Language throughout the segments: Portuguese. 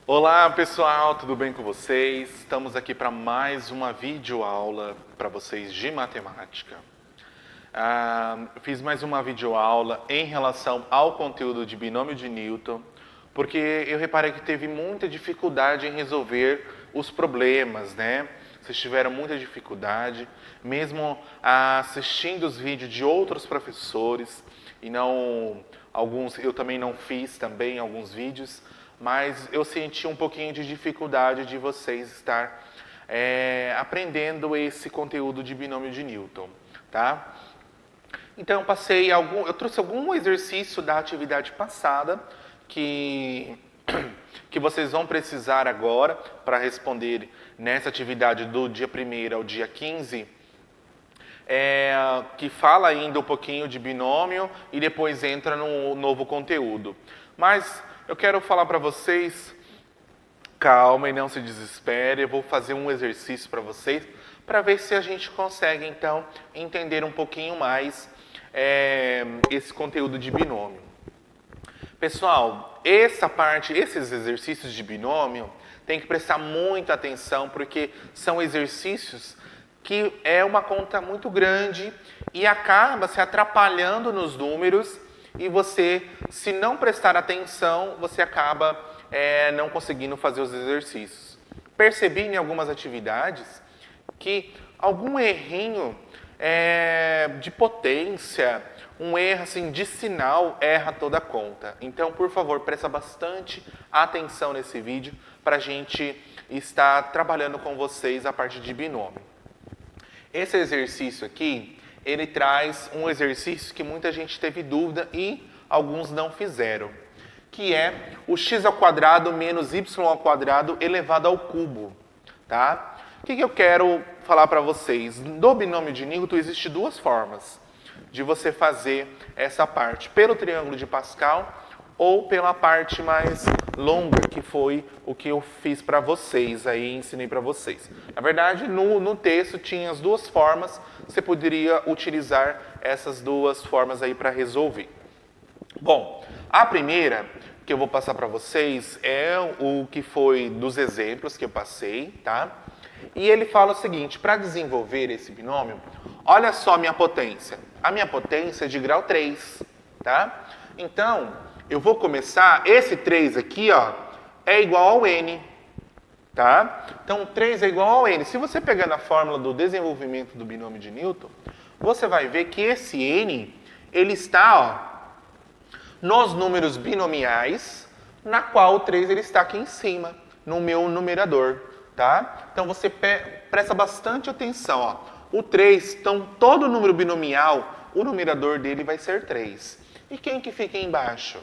Olá pessoal, tudo bem com vocês? Estamos aqui para mais uma videoaula para vocês de matemática. Fiz mais uma videoaula em relação ao conteúdo de binômio de Newton, porque eu reparei que teve muita dificuldade em resolver os problemas, né? Vocês tiveram muita dificuldade, mesmo assistindo os vídeos de outros professores, e não alguns, eu também não fiz também alguns vídeos, mas eu senti um pouquinho de dificuldade de vocês estar aprendendo esse conteúdo de binômio de Newton, tá? Então eu trouxe algum exercício da atividade passada que vocês vão precisar agora para responder nessa atividade do dia 1º ao dia 15, que fala ainda um pouquinho de binômio e depois entra no novo conteúdo. Mas eu quero falar para vocês, calma e não se desespere, eu vou fazer um exercício para vocês, para ver se a gente consegue, então, entender um pouquinho mais esse conteúdo de binômio. Pessoal, esses exercícios de binômio, tem que prestar muita atenção, porque são exercícios que é uma conta muito grande e acaba se atrapalhando nos números, e você, se não prestar atenção, você acaba não conseguindo fazer os exercícios. Percebi em algumas atividades que algum errinho de potência, um erro assim, de sinal, erra toda a conta. Então, por favor, presta bastante atenção nesse vídeo para a gente estar trabalhando com vocês a parte de binômio. Esse exercício aqui, ele traz um exercício que muita gente teve dúvida e alguns não fizeram, que é o x² menos y² elevado ao cubo, tá? O que eu quero falar para vocês? No binômio de Newton existem duas formas de você fazer essa parte, pelo triângulo de Pascal ou pela parte mais longa, que foi o que eu fiz para vocês, aí ensinei para vocês. Na verdade, no texto tinha as duas formas, você poderia utilizar essas duas formas aí para resolver. Bom, a primeira que eu vou passar para vocês é o que foi dos exemplos que eu passei, tá? E ele fala o seguinte: para desenvolver esse binômio, olha só a minha potência. A minha potência é de grau 3, tá? Então, eu vou começar, esse 3 aqui, ó, é igual ao n, tá? Então, 3 é igual ao n. Se você pegar na fórmula do desenvolvimento do binômio de Newton, você vai ver que esse n, ele está, ó, nos números binomiais, na qual o 3 ele está aqui em cima, no meu numerador, tá? Então, você presta bastante atenção, ó. O 3, então, todo número binomial, o numerador dele vai ser 3. E quem que fica embaixo?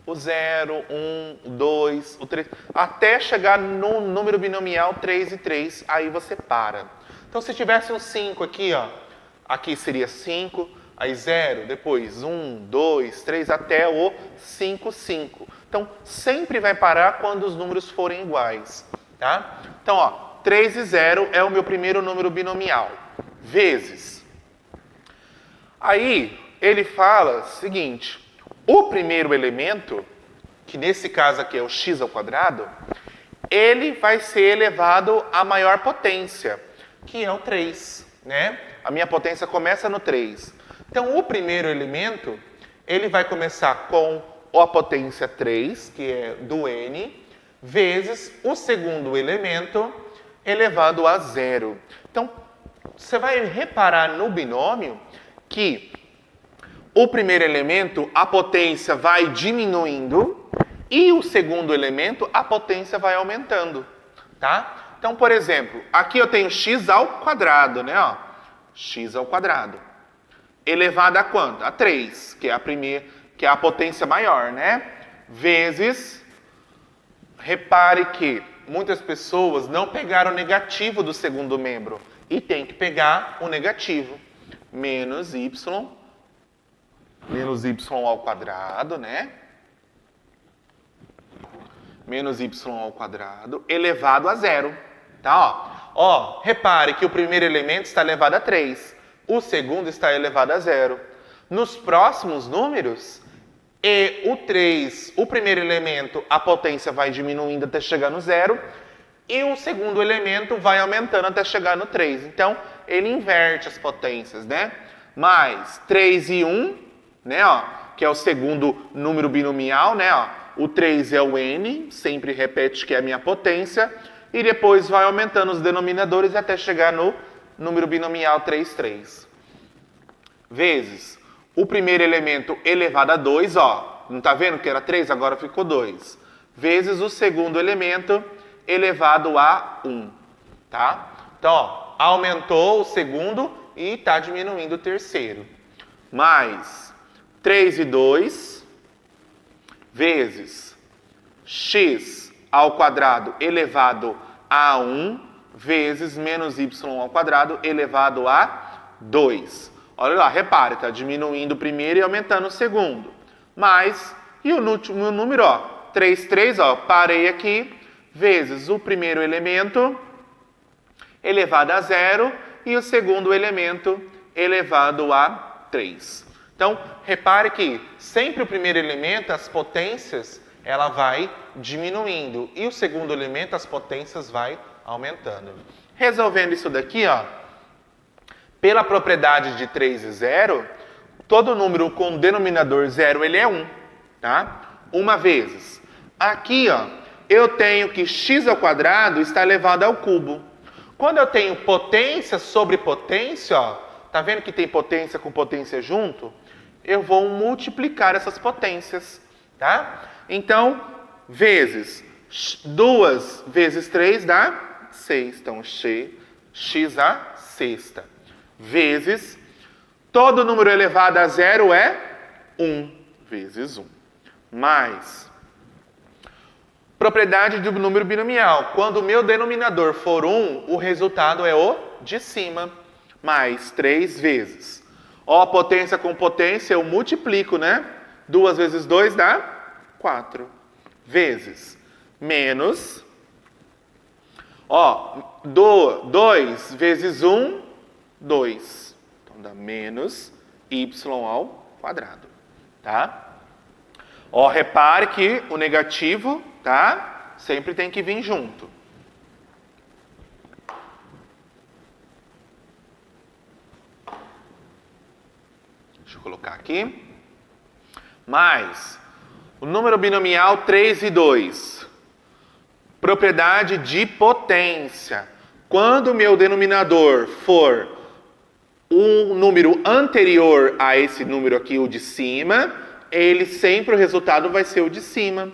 O 0, 1, 2, o 3, até chegar no número binomial 3 e 3, aí você para. Então, se tivesse um 5 aqui, ó, aqui seria 5, aí 0, depois 1, 2, 3, até o 5, 5. Então, sempre vai parar quando os números forem iguais, tá? Então, ó, 3 e 0 é o meu primeiro número binomial, vezes. Aí, ele fala o seguinte: o primeiro elemento, que nesse caso aqui é o x², ele vai ser elevado à maior potência, que é o 3, né? A minha potência começa no 3. Então, o primeiro elemento, ele vai começar com a potência 3, que é do n, vezes o segundo elemento elevado a 0. Então, você vai reparar no binômio que o primeiro elemento, a potência vai diminuindo e o segundo elemento, a potência vai aumentando, tá? Então, por exemplo, aqui eu tenho x², né? Ó, x². Elevado a quanto? A 3, que é a primeira, que é a potência maior, né? Vezes, repare que muitas pessoas não pegaram o negativo do segundo membro e tem que pegar o negativo. Menos y ao², né? Menos y² elevado a 0, tá? Ó, repare que o primeiro elemento está elevado a 3, o segundo está elevado a 0. Nos próximos números, E o 3, o primeiro elemento, a potência vai diminuindo até chegar no 0, e o segundo elemento vai aumentando até chegar no 3. Então, ele inverte as potências, né? Mais 3 e 1, né, ó, que é o segundo número binomial, né, ó. O 3 é o n, sempre repete que é a minha potência, e depois vai aumentando os denominadores até chegar no número binomial 3, 3. Vezes o primeiro elemento elevado a 2, ó, não tá vendo que era 3, agora ficou 2. Vezes o segundo elemento elevado a 1, tá? Então, ó, aumentou o segundo e está diminuindo o terceiro. Mais 3 e 2 vezes x ao quadrado elevado a 1 vezes menos y ao quadrado elevado a 2. Olha lá, repare, está diminuindo o primeiro e aumentando o segundo. Mais, e o último número, ó, 3, 3, ó, parei aqui, vezes o primeiro elemento elevado a 0 e o segundo elemento elevado a 3. Então, repare que sempre o primeiro elemento, as potências, ela vai diminuindo. E o segundo elemento, as potências vai aumentando. Resolvendo isso daqui, ó, pela propriedade de 3 e 0, todo número com denominador 0, ele é 1. Tá? Uma vezes. Aqui, ó, eu tenho que x ao quadrado está elevado ao cubo. Quando eu tenho potência sobre potência, ó, tá vendo que tem potência com potência junto? Eu vou multiplicar essas potências, tá? Então, vezes 2 vezes 3 dá 6. Então, x a sexta. Vezes, todo número elevado a 0 é 1 vezes 1. Mais, propriedade do número binomial. Quando o meu denominador for 1, o resultado é o de cima. Mais 3 vezes. Ó, potência com potência, eu multiplico, né? 2 vezes 2 dá 4. Vezes. Menos. Ó, 2 vezes 1, 2. Então dá menos y ao quadrado. Tá? Ó, repare que o negativo, tá? Sempre tem que vir junto. Deixa eu colocar aqui. Mais o número binomial 3 e 2. Propriedade de potência. Quando o meu denominador for um número anterior a esse número aqui, o de cima, ele sempre, o resultado vai ser o de cima.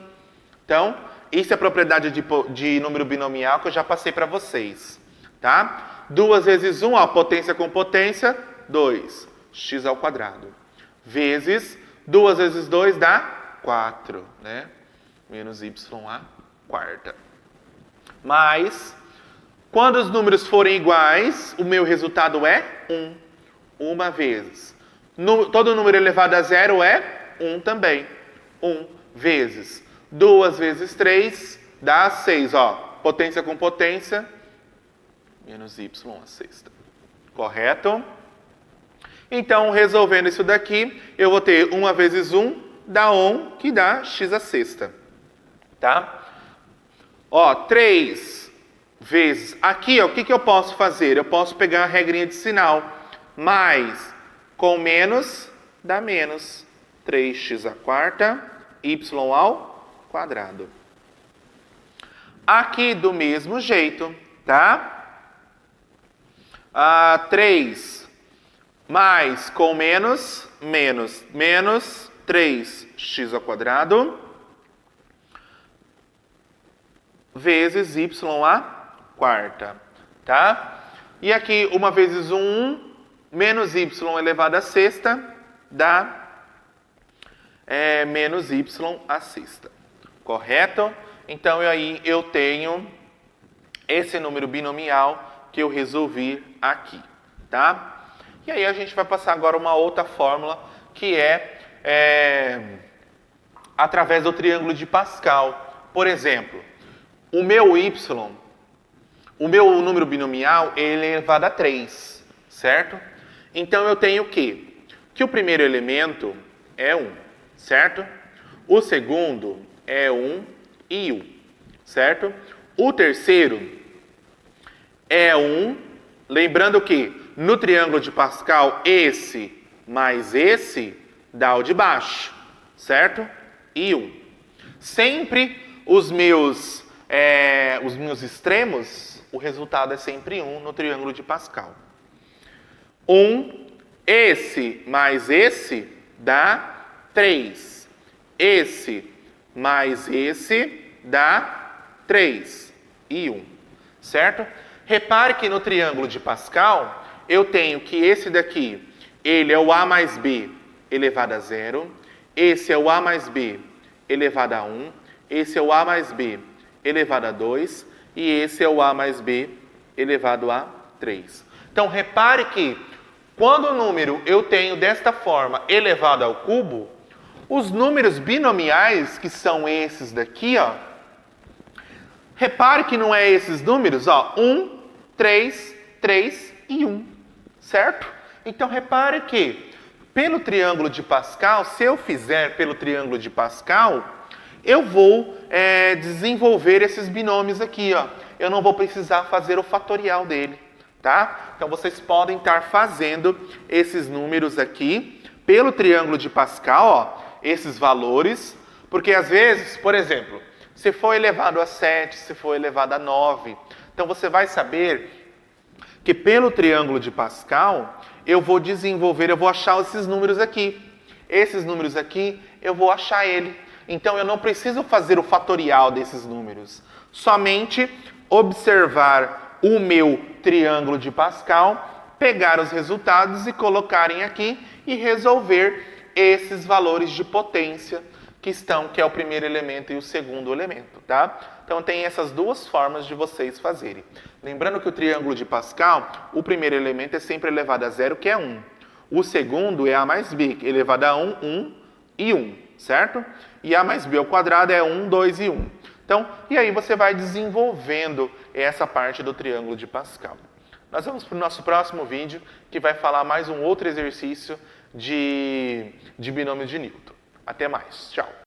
Então, isso é a propriedade de número binomial que eu já passei para vocês. Tá? 2 vezes 1, ó, potência com potência, 2. X ao quadrado. Vezes 2 vezes 2 dá 4, né? Menos y à quarta. Mais, quando os números forem iguais, o meu resultado é 1. Uma vezes. Todo número elevado a 0 é 1 também. 1 vezes 2 vezes 3 dá 6, ó. Potência com potência, menos y à sexta. Correto? Então, resolvendo isso daqui, eu vou ter 1 vezes 1 dá 1, que dá x à sexta. Tá? Ó, 3 vezes... Aqui, ó, o que eu posso fazer? Eu posso pegar a regrinha de sinal. Mais com menos dá menos. 3x à quarta, y ao quadrado. Aqui do mesmo jeito, tá? 3 mais com menos, menos 3x ao quadrado, vezes y à quarta, tá? E aqui, 1 vezes 1, menos y elevado à sexta, dá menos y à sexta. Correto? Então, aí eu tenho esse número binomial que eu resolvi aqui, tá? E aí a gente vai passar agora uma outra fórmula, que é através do triângulo de Pascal. Por exemplo, o meu número binomial, ele é elevado a 3, certo? Então eu tenho o quê? Que o primeiro elemento é 1, certo? O segundo é 1 e 1, certo? O terceiro é 1, lembrando que no triângulo de Pascal, esse mais esse dá o de baixo, certo? E 1. Sempre os meus extremos, o resultado é sempre 1 no triângulo de Pascal. 1, esse mais esse dá 3. Esse mais esse dá 3 e 1, certo? Repare que no triângulo de Pascal, eu tenho que esse daqui, ele é o a mais b elevado a 0, esse é o a mais b elevado a 1, esse é o a mais b elevado a 2 e esse é o a mais b elevado a 3. Então, repare que quando o número eu tenho desta forma elevado ao cubo, os números binomiais, que são esses daqui, ó, repare que não é esses números, ó, 1, 3, 3 e 1, certo? Então, repare que pelo triângulo de Pascal, se eu fizer pelo triângulo de Pascal, eu vou desenvolver esses binômios aqui, ó. Eu não vou precisar fazer o fatorial dele, tá? Então, vocês podem estar fazendo esses números aqui pelo triângulo de Pascal, ó, esses valores, porque às vezes, por exemplo, se for elevado a 7, se for elevado a 9, então você vai saber que pelo triângulo de Pascal, eu vou achar esses números aqui. Esses números aqui, eu vou achar ele. Então, eu não preciso fazer o fatorial desses números. Somente observar o meu triângulo de Pascal, pegar os resultados e colocarem aqui e resolver esses valores de potência que é o primeiro elemento e o segundo elemento, tá? Então, tem essas duas formas de vocês fazerem. Lembrando que o triângulo de Pascal, o primeiro elemento é sempre elevado a 0, que é 1. O segundo é a mais b, elevado a 1, 1 e 1, certo? E a mais b ao quadrado é 1, 2 e 1. Então, e aí você vai desenvolvendo essa parte do triângulo de Pascal. Nós vamos para o nosso próximo vídeo, que vai falar mais um outro exercício de binômio de Newton. Até mais. Tchau.